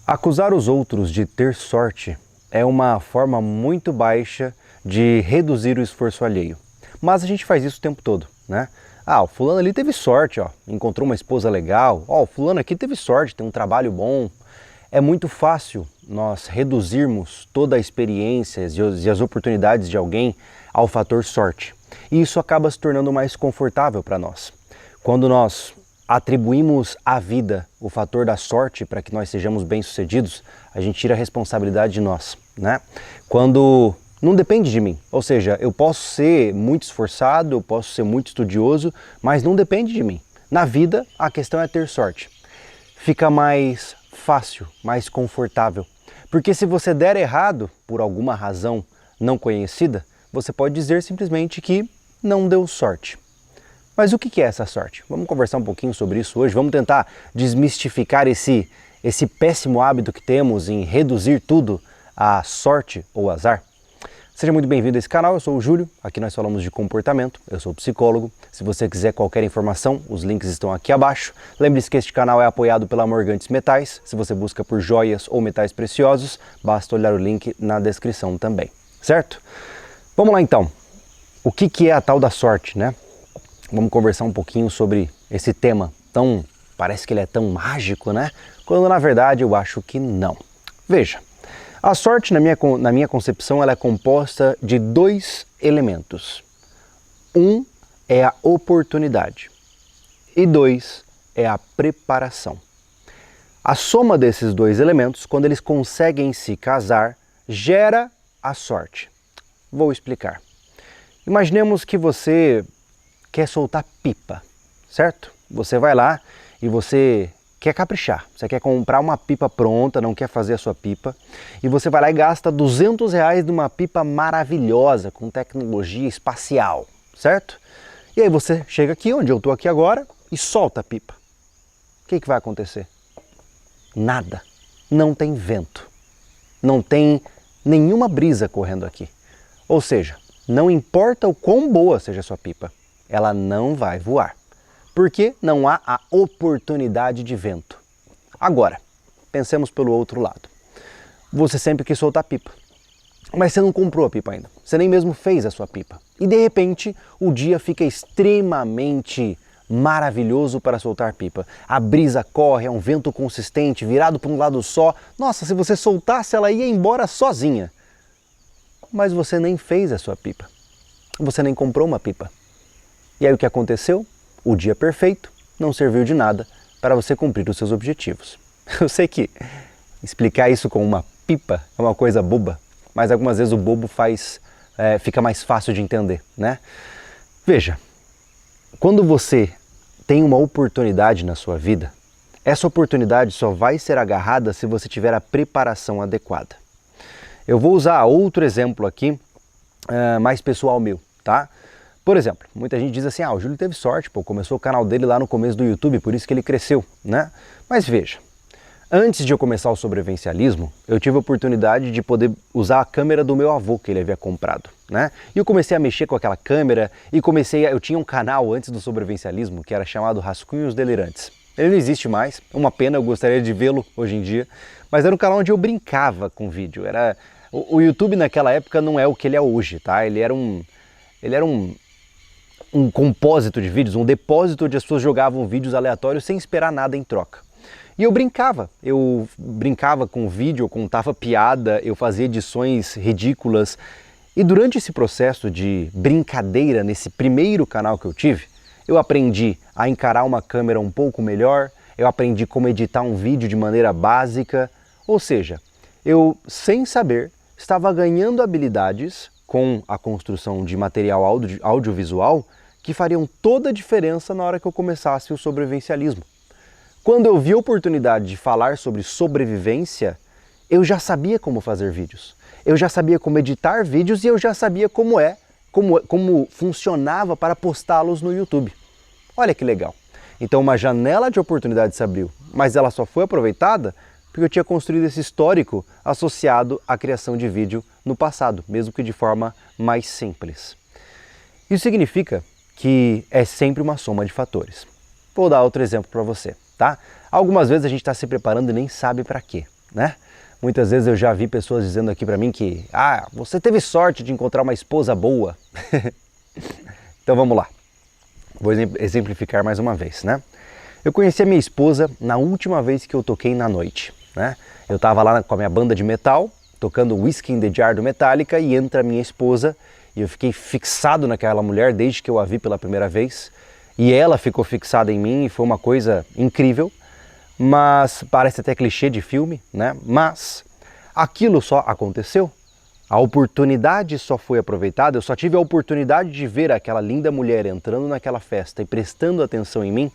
Acusar os outros de ter sorte é uma forma muito baixa de reduzir o esforço alheio. Mas a gente faz isso o tempo todo, né? Ah, o fulano ali teve sorte, ó, encontrou uma esposa legal. Ó, o fulano aqui teve sorte, tem um trabalho bom. É muito fácil nós reduzirmos toda a experiência e as oportunidades de alguém ao fator sorte. E isso acaba se tornando mais confortável para nós. Quando nós atribuímos à vida o fator da sorte para que nós sejamos bem-sucedidos, a gente tira a responsabilidade de nós, né? Quando não depende de mim, ou seja, eu posso ser muito esforçado, eu posso ser muito estudioso, mas não depende de mim. Na vida, a questão é ter sorte. Fica mais fácil, mais confortável, porque se você der errado por alguma razão não conhecida, você pode dizer simplesmente que não deu sorte. Mas o que é essa sorte? Vamos conversar um pouquinho sobre isso hoje, vamos tentar desmistificar esse péssimo hábito que temos em reduzir tudo à sorte ou azar. Seja muito bem-vindo a esse canal, eu sou o Júlio, aqui nós falamos de comportamento, eu sou psicólogo. Se você quiser qualquer informação, os links estão aqui abaixo. Lembre-se que este canal é apoiado pela Morgantes Metais. Se você busca por joias ou metais preciosos, basta olhar o link na descrição também, certo? Vamos lá então, o que é a tal da sorte, né? Vamos conversar um pouquinho sobre esse tema parece que ele é tão mágico, né? Quando na verdade eu acho que não. Veja, a sorte na minha concepção ela é composta de dois elementos. Um é a oportunidade e dois é a preparação. A soma desses dois elementos, quando eles conseguem se casar, gera a sorte. Vou explicar. Imaginemos que você quer soltar pipa, certo? Você vai lá e você quer caprichar, você quer comprar uma pipa pronta, não quer fazer a sua pipa, e você vai lá e gasta R$200 numa pipa maravilhosa, com tecnologia espacial, certo? E aí você chega aqui, onde eu estou aqui agora, e solta a pipa. O que vai acontecer? Nada. Não tem vento. Não tem nenhuma brisa correndo aqui. Ou seja, não importa o quão boa seja a sua pipa, ela não vai voar, porque não há a oportunidade de vento. Agora, pensemos pelo outro lado. Você sempre quis soltar pipa, mas você não comprou a pipa ainda, você nem mesmo fez a sua pipa. E de repente, o dia fica extremamente maravilhoso para soltar pipa. A brisa corre, é um vento consistente, virado para um lado só. Nossa, se você soltasse, ela ia embora sozinha. Mas você nem fez a sua pipa, você nem comprou uma pipa. E aí o que aconteceu? O dia perfeito não serviu de nada para você cumprir os seus objetivos. Eu sei que explicar isso com uma pipa é uma coisa boba, mas algumas vezes o bobo fica mais fácil de entender, né? Veja, quando você tem uma oportunidade na sua vida, essa oportunidade só vai ser agarrada se você tiver a preparação adequada. Eu vou usar outro exemplo aqui, mais pessoal meu, tá? Por exemplo, muita gente diz assim, o Júlio teve sorte, começou o canal dele lá no começo do YouTube, por isso que ele cresceu, né? Mas veja, antes de eu começar o sobrevivencialismo, eu tive a oportunidade de poder usar a câmera do meu avô que ele havia comprado, né? E eu comecei a mexer com aquela câmera e eu tinha um canal antes do sobrevivencialismo que era chamado Rascunhos Delirantes. Ele não existe mais, uma pena, eu gostaria de vê-lo hoje em dia, mas era um canal onde eu brincava com vídeo. O YouTube naquela época não é o que ele é hoje, tá? Ele era um compósito de vídeos, um depósito onde as pessoas jogavam vídeos aleatórios sem esperar nada em troca. E eu brincava com o vídeo, eu contava piada, eu fazia edições ridículas. E durante esse processo de brincadeira, nesse primeiro canal que eu tive, eu aprendi a encarar uma câmera um pouco melhor, eu aprendi como editar um vídeo de maneira básica, ou seja, eu, sem saber, estava ganhando habilidades com a construção de material audiovisual que fariam toda a diferença na hora que eu começasse o sobrevivencialismo. Quando eu vi a oportunidade de falar sobre sobrevivência, eu já sabia como fazer vídeos, eu já sabia como editar vídeos e eu já sabia como funcionava para postá-los no YouTube. Olha que legal! Então uma janela de oportunidade se abriu, mas ela só foi aproveitada porque eu tinha construído esse histórico associado à criação de vídeo no passado, mesmo que de forma mais simples. Isso significa que é sempre uma soma de fatores. Vou dar outro exemplo para você, tá? Algumas vezes a gente está se preparando e nem sabe para quê. né? Muitas vezes eu já vi pessoas dizendo aqui para mim que, você teve sorte de encontrar uma esposa boa. Então vamos lá, vou exemplificar mais uma vez, né? Eu conheci a minha esposa na última vez que eu toquei na noite, né? Eu estava lá com a minha banda de metal, tocando Whiskey in the Jar do Metallica, e entra a minha esposa, e eu fiquei fixado naquela mulher desde que eu a vi pela primeira vez, e ela ficou fixada em mim, e foi uma coisa incrível, mas parece até clichê de filme, né? Mas aquilo só aconteceu, a oportunidade só foi aproveitada, eu só tive a oportunidade de ver aquela linda mulher entrando naquela festa e prestando atenção em mim,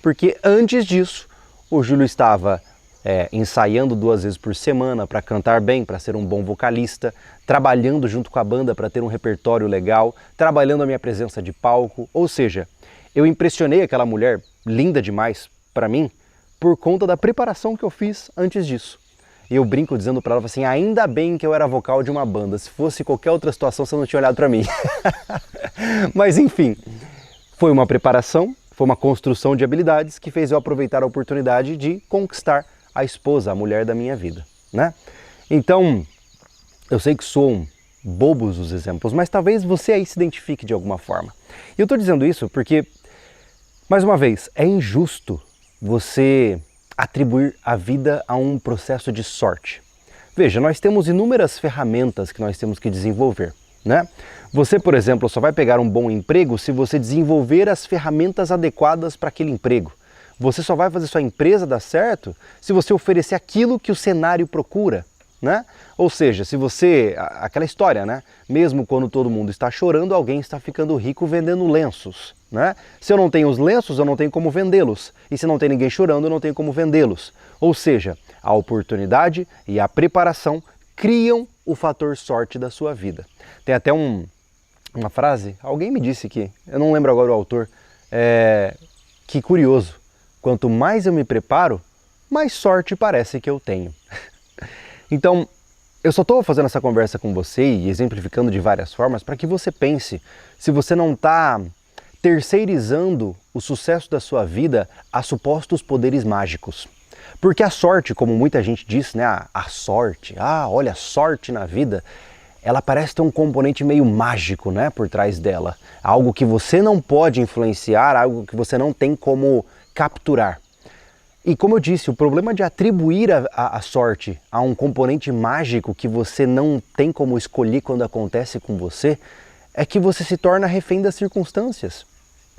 porque antes disso o Júlio estava ensaiando 2 vezes por semana para cantar bem, para ser um bom vocalista, trabalhando junto com a banda para ter um repertório legal, trabalhando a minha presença de palco, ou seja, eu impressionei aquela mulher linda demais para mim por conta da preparação que eu fiz antes disso. E eu brinco dizendo para ela assim, ainda bem que eu era vocal de uma banda, se fosse qualquer outra situação você não tinha olhado para mim. Mas enfim, foi uma preparação, foi uma construção de habilidades que fez eu aproveitar a oportunidade de conquistar a esposa, a mulher da minha vida, né? Então, eu sei que soam bobos os exemplos, mas talvez você aí se identifique de alguma forma. E eu estou dizendo isso porque, mais uma vez, é injusto você atribuir a vida a um processo de sorte. Veja, nós temos inúmeras ferramentas que nós temos que desenvolver, né? Você, por exemplo, só vai pegar um bom emprego se você desenvolver as ferramentas adequadas para aquele emprego. Você só vai fazer sua empresa dar certo se você oferecer aquilo que o cenário procura, né? Ou seja, se você... aquela história, né? Mesmo quando todo mundo está chorando, alguém está ficando rico vendendo lenços, né? Se eu não tenho os lenços, eu não tenho como vendê-los. E se não tem ninguém chorando, eu não tenho como vendê-los. Ou seja, a oportunidade e a preparação criam o fator sorte da sua vida. Tem até uma frase, alguém me disse aqui, eu não lembro agora o autor, que curioso, quanto mais eu me preparo, mais sorte parece que eu tenho. Então, eu só estou fazendo essa conversa com você e exemplificando de várias formas para que você pense se você não está terceirizando o sucesso da sua vida a supostos poderes mágicos. Porque a sorte, como muita gente diz, né, a sorte, olha a sorte na vida, ela parece ter um componente meio mágico, né, por trás dela. Algo que você não pode influenciar, algo que você não tem como capturar. E como eu disse, o problema de atribuir a sorte a um componente mágico que você não tem como escolher quando acontece com você, é que você se torna refém das circunstâncias.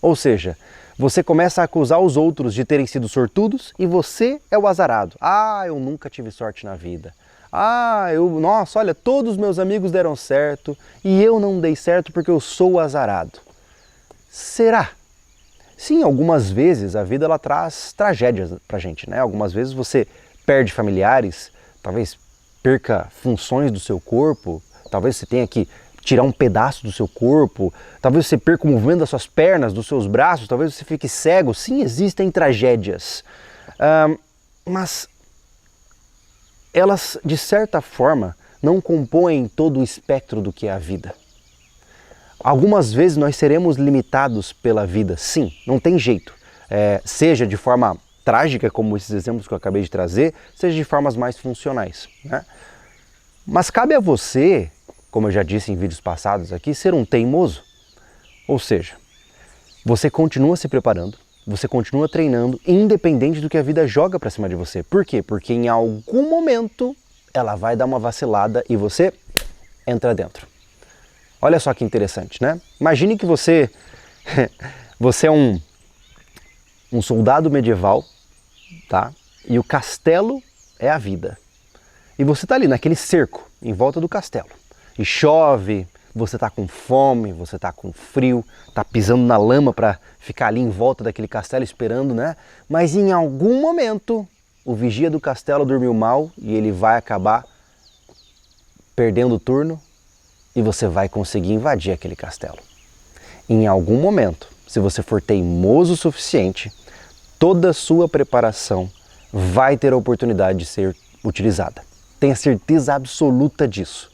Ou seja, você começa a acusar os outros de terem sido sortudos e você é o azarado. Eu nunca tive sorte na vida. Nossa, olha, todos os meus amigos deram certo e eu não dei certo porque eu sou o azarado. Será? Sim, algumas vezes a vida ela traz tragédias pra gente, né? Algumas vezes você perde familiares, talvez perca funções do seu corpo, talvez você tenha que tirar um pedaço do seu corpo, talvez você perca o movimento das suas pernas, dos seus braços, talvez você fique cego. Sim, existem tragédias, mas elas, de certa forma, não compõem todo o espectro do que é a vida. Algumas vezes nós seremos limitados pela vida, sim, não tem jeito. Seja de forma trágica, como esses exemplos que eu acabei de trazer, seja de formas mais funcionais, né? Mas cabe a você, como eu já disse em vídeos passados aqui, ser um teimoso. Ou seja, você continua se preparando, você continua treinando, independente do que a vida joga para cima de você. Por quê? Porque em algum momento ela vai dar uma vacilada e você entra dentro. Olha só que interessante, né? Imagine que você é um soldado medieval, tá? E o castelo é a vida. E você está ali naquele cerco, em volta do castelo. E chove, você está com fome, você está com frio, está pisando na lama para ficar ali em volta daquele castelo esperando, né? Mas em algum momento, o vigia do castelo dormiu mal e ele vai acabar perdendo o turno e você vai conseguir invadir aquele castelo. Em algum momento, se você for teimoso o suficiente, toda a sua preparação vai ter a oportunidade de ser utilizada. Tenha certeza absoluta disso.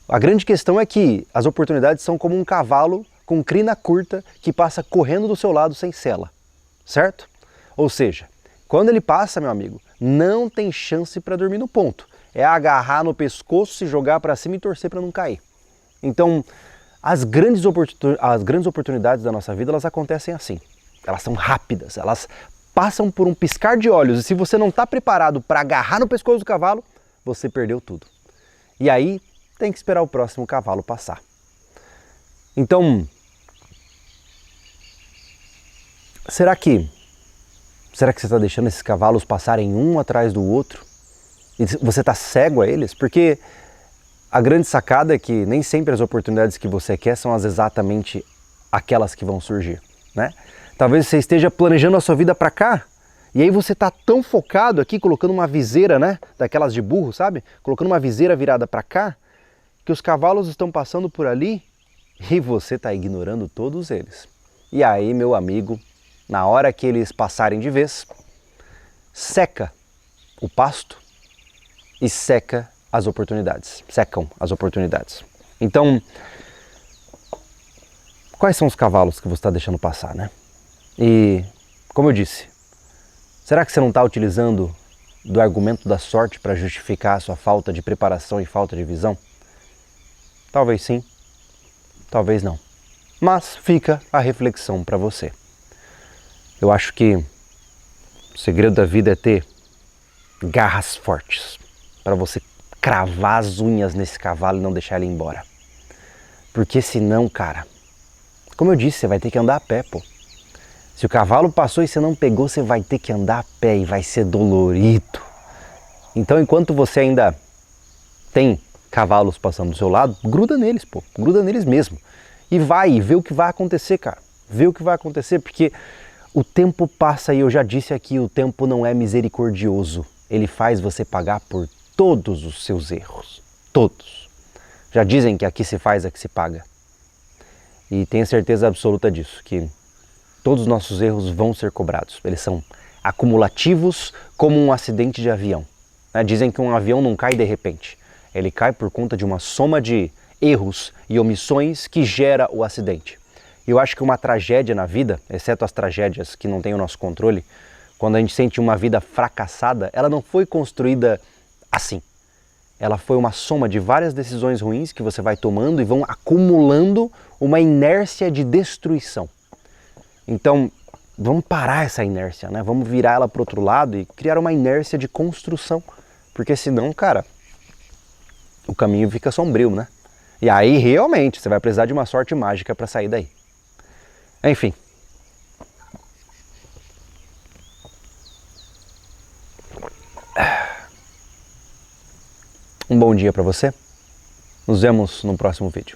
A grande questão é que as oportunidades são como um cavalo com crina curta que passa correndo do seu lado sem sela, certo? Ou seja, Quando ele passa, meu amigo, não tem chance para dormir no ponto. É agarrar no pescoço, se jogar para cima e torcer para não cair. Então, as grandes oportunidades da nossa vida, elas acontecem assim. Elas são rápidas, elas passam por um piscar de olhos. E se você não está preparado para agarrar no pescoço do cavalo, você perdeu tudo. E aí, tem que esperar o próximo cavalo passar. Então, será que você está deixando esses cavalos passarem um atrás do outro? E você está cego a eles? Porque a grande sacada é que nem sempre as oportunidades que você quer são exatamente aquelas que vão surgir, né? Talvez você esteja planejando a sua vida para cá, e aí você está tão focado aqui, colocando uma viseira, né? Daquelas de burro, sabe? Colocando uma viseira virada para cá, que os cavalos estão passando por ali e você está ignorando todos eles. E aí, meu amigo, na hora que eles passarem de vez, seca o pasto e secam as oportunidades. Então, quais são os cavalos que você está deixando passar, né? E, como eu disse, será que você não está utilizando do argumento da sorte para justificar a sua falta de preparação e falta de visão? Talvez sim, talvez não. Mas fica a reflexão para você. Eu acho que o segredo da vida é ter garras fortes para você cravar as unhas nesse cavalo e não deixar ele ir embora. Porque senão, cara, como eu disse, você vai ter que andar a pé, pô. Se o cavalo passou e você não pegou, você vai ter que andar a pé e vai ser dolorido. Então, enquanto você ainda tem cavalos passando do seu lado, gruda neles, pô. Gruda neles mesmo. E vai, vê o que vai acontecer, cara. Vê o que vai acontecer, porque o tempo passa e eu já disse aqui, o tempo não é misericordioso. Ele faz você pagar por todos os seus erros. Todos. Já dizem que aqui se faz, aqui se paga. E tenho certeza absoluta disso, que todos os nossos erros vão ser cobrados. Eles são acumulativos como um acidente de avião. Dizem que um avião não cai de repente. Ele cai por conta de uma soma de erros e omissões que gera o acidente. E eu acho que uma tragédia na vida, exceto as tragédias que não têm o nosso controle, quando a gente sente uma vida fracassada, ela não foi construída assim. Ela foi uma soma de várias decisões ruins que você vai tomando e vão acumulando uma inércia de destruição. Então, vamos parar essa inércia, né? Vamos virar ela para o outro lado e criar uma inércia de construção. Porque senão, cara, o caminho fica sombrio, né? E aí, realmente, você vai precisar de uma sorte mágica para sair daí. Enfim. Um bom dia para você. Nos vemos no próximo vídeo.